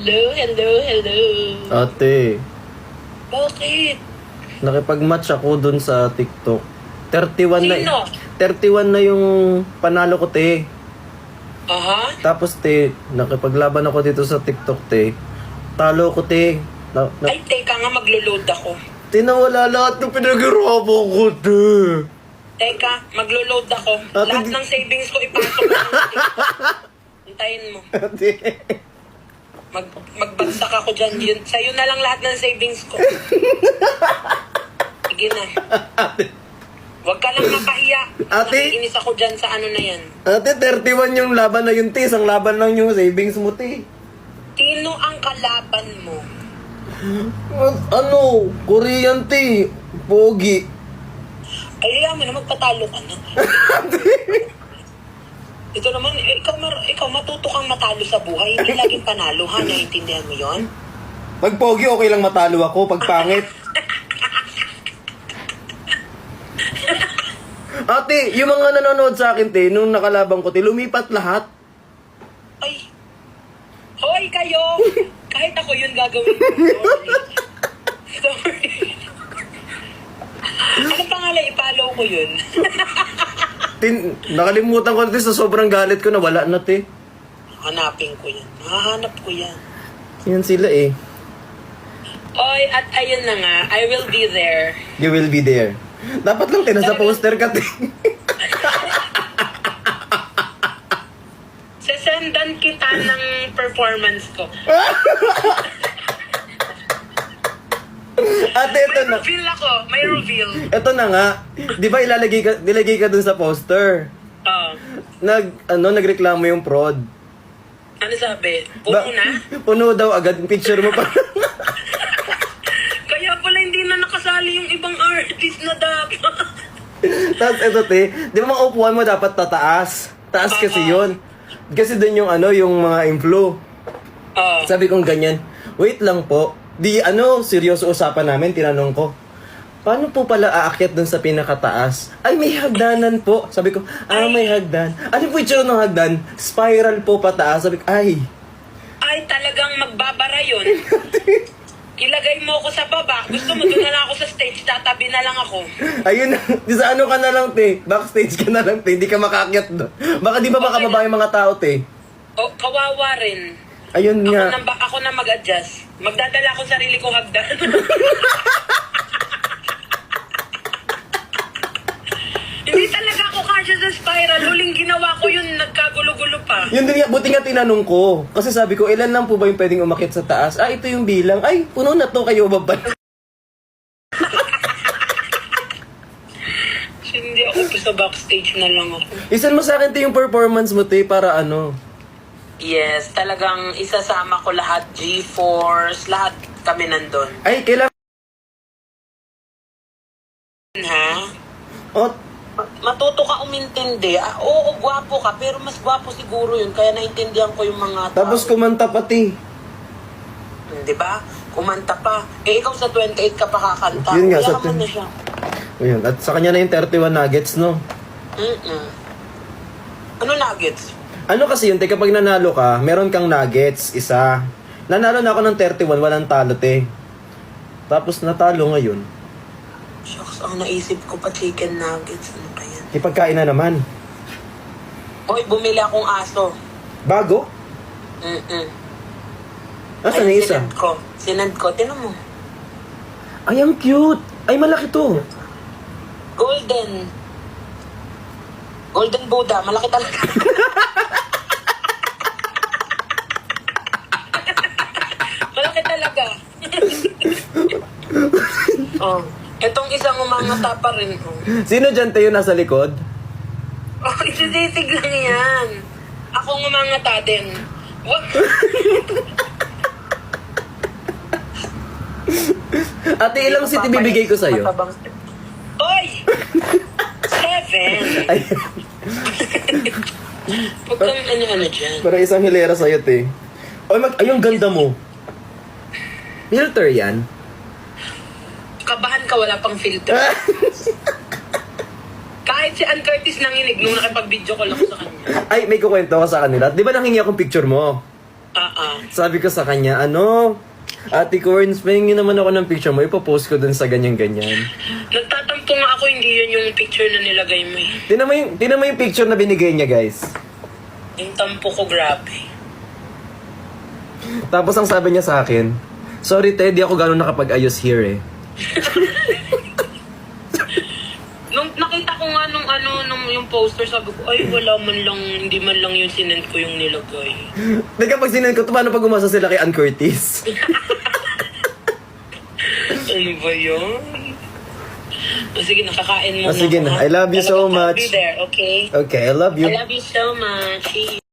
Hello. Ate, Bakit? nakipag-match ako dun sa TikTok. 31 na, Sino? 31 na yung panalo ko, te. Aha? Tapos, te, nakipaglaban ako dito sa TikTok, te. Talo ko, te. Ay, teka nga, maglo-load ako. Tinawala lahat ng pinag-arapo ko, te. Teka, maglo-load ako. Ate, Lahat ng savings ko ipasok ko. Hintayin mo. Ate. Magbagsak ako dyan. Yun, sa'yo na lang lahat ng savings ko. Sige na. Ate. Huwag ka lang mapahiya. Ate? Nakiinis ako dyan sa ano na yan. Ate, 31 yung laban na yun, te. Isang laban lang yung savings mo, te. Sino ang kalaban mo? Ano? Korean, te. Pogi. Ay, mo na magpatalo ka na. Ito naman, ikaw matuto kang matalo sa buhay. Hindi laging panalo, ha? Naiintindihan mo yon? Pag pogi, okay lang matalo ako. Pag pangit. Ate, yung mga nanonood sa akin, te, nung nakalabang ko, te, lumipat lahat. Ay! Hoy, kayo! Kahit ako yun gagawin ko. Sorry. Anong pangalan? I-follow ko yun. Nakalimutan ko na, te, sa sobrang galit ko na wala na, te. Hanapin ko yan. Mahahanap ko yan. Yan sila, eh. Oy, at ayun na nga. I will be there. You will be there. Dapat lang, te, nasa poster ka, te. Sasendan kita ng performance ko. Ate, ito May na. reveal ako. May reveal. Ito na nga. Di ba nilagay ka dun sa poster? Nagreklamo yung prod. Ano sabi? Puno na? Puno daw agad yung picture mo pa. Kaya pala hindi na nakasali yung ibang artist na dapat. Tapos ito, te, di ba mga upuan mo dapat tataas? Taas kasi yun. Kasi dun yung yung mga inflow. Sabi kong ganyan, wait lang po. Seryoso usapan namin, tinanong ko. Paano po pala aakyat dun sa pinakataas? Ay, may hagdanan po. Sabi ko, may hagdan. Ano po yung ng hagdan? Spiral po pataas. Sabi ko, ay. Ay, talagang magbabara yun. Ilagay mo ako sa baba. Gusto mo, doon na lang ako sa stage. Tatabi na lang ako. Ayun na. Di sa ano ka na lang, te. Backstage ka na lang, te. Hindi ka makaakyat doon. Baka di ba makababa yung mga tao, te? O, kawawa rin. Ayun nga. Ako na mag-adjust. Magdadala akong sarili ko hagdan. Hindi talaga ako kasya sa spiral. Huling ginawa ko yun, nagkagulo-gulo pa. Yun din nga, buti nga tinanong ko. Kasi sabi ko, ilan lang po ba yung pwedeng umakyat sa taas? Ito yung bilang. Ay, puno na to, kayo baba. Hindi ako pa sa backstage na lang ako. Isan mo sa akin, te, yung performance mo, te, para ano? Yes, talagang isasama ko lahat. G-Force, lahat kami nandun. Ay, kailangan. Ha? Matuto ka umintindi. Oo, gwapo ka, pero mas gwapo siguro yun. Kaya naintindihan ko yung mga tao. Tapos kumanta pati. Di ba? Kumanta pa. Ikaw sa 28 ka pa kakanta. Yun nga, Kaya sa ka man na siya. Ayun, at sa kanya na yung 31 nuggets, no? Ano nuggets? Ano kasi yun, te, kapag nanalo ka, meron kang nuggets, isa. Nanalo na ako ng 31, walang talo, te. Tapos natalo ngayon. Shucks, ang naisip ko pa chicken nuggets. Ano ba yan? Ipagkain na naman. Hoy, bumili akong aso. Bago? Asan yung isa? Sinend ko. Tinan mo. Ay, ang cute! Ay, malaki to. Golden Buddha. Malaki talaga. Malaki talaga. Itong isang umangata pa rin. Sino dyan, te, yung nasa likod? Isisitig lang yan. Ako umangata din. What? Ate, ilang city bibigay ko sa'yo? Oy! 7! Ay, Huwag kang ano dyan. para isang hilera sa'yo, te. Ay, yung ganda mo. Filter yan. Kabahan ka, wala pang filter. Kahit si Ann Curtis nanginig nung nakipag-video ko lang sa kanya. Ay, may kukwento ko sa kanila. Di ba nanghingi akong picture mo? Sabi ko sa kanya, Ate Corns, pahingin naman ako ng picture mo, ipopost ko dun sa ganyan-ganyan. Nagtatampo nga ako, hindi yun yung picture na nilagay mo eh. Tinan mo yung picture na binigay niya, guys. Yung tampo ko, grabe. Tapos ang sabi niya sa akin, sorry te, di ako gano'n nakapag-ayos here eh. Nung nakita ko nga nung yung poster, sabi ko, ay wala man lang, hindi man lang yung sinend ko yung nilagay. Di kapag sinend ko, paano pag umasa sila kay Ann Curtis? Ano ba yun? Sige, nakakain mo Sige na, I love you so much. I'll be there, okay? Okay, I love you. I love you so much.